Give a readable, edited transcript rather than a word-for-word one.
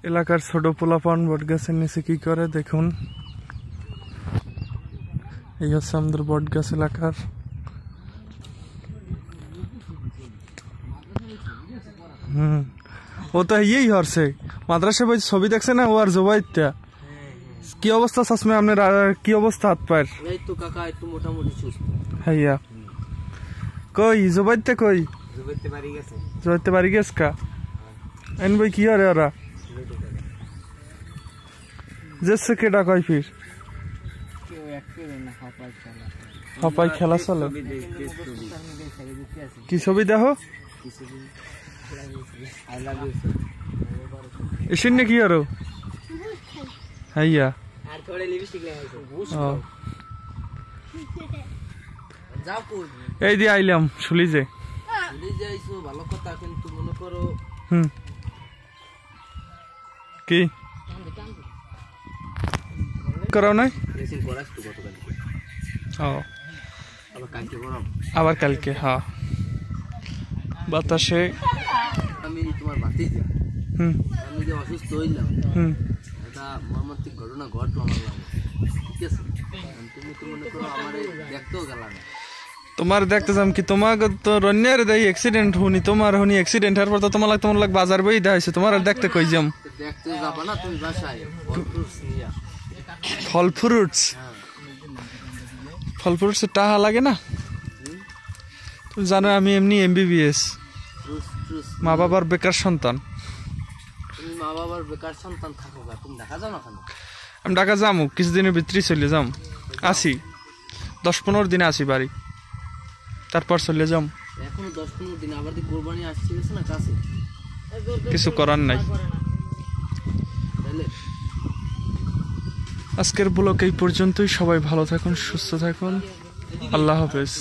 এলাকার ছোট পোলাপান বটগাছের নিচে কি করে দেখুন। এই হচ্ছে আমাদের বটগাছ এলাকার। ও তো ইয়েই হরছে মাদ্রাসা ভাই ছবি দেখছে না, ও আর জবাইত্যা কি অবস্থা চাসমে আপনার, কি অবস্থা হাত পায়ের? এই তো কাকা একটু মোটামুটি সুস্থ। হ্যাঁ কই জবাইতে কই জবাইতে বাড়ি গেছ কা এন ভাই কি হরে ওরা জেসে কেডা কয় ফির হাপাই খেলা চলে। কি ছবি দেখো এসে কি আরো হ্যাঁ এই দিয়ে আইলাম শুলি যে ভালো কথা, কিন্তু মনে করো কি করাও নাই আবার কালকে। হ্যাঁ বাতাসে আমি তোমার ভাতিজা, আমি যে অসুস্থ হইলাম, একটা মর্মান্তিক ঘটনা ঘটলো আমার লাগে, ঠিক আছে? তুমি তো মনে করো আমার দেখতেও গেলাম না। তোমার দেখতে যাম কি, তোমাকে তো রন্যার দেই অ্যাক্সিডেন্ট হুনি, তোমার হুনি অ্যাক্সিডেন্ট হওয়ার পর তো তোমার লাগ বাজার বই দেখাইছে, তোমার আর দেখতে কই যাম? দেখতে যাবা না তুমি বাসায় ফল ফ্রুটস, ফল ফ্রুটস টাকা লাগে না? তুমি জানো আমি এমনি এমবিবিএস, মা বাবার বেকার সন্তান। তুমি মা বাবার বেকার সন্তান থাকো, তুমি ঢাকা যাও না কেন? আমি ঢাকা যাবো কিছুদিনের ভিতরেই চলে যাম, আসি 10-15 দিনে আসি বাড়ি, তারপর চলে যাম। এখনো 10-15 দিন, আবার কোরবানি আসছে না কাছে, কিছু করার নাই। আজকের ব্লগ এই পর্যন্তই, সবাই ভালো থাকুন, সুস্থ থাকুন, আল্লাহ হাফেজ।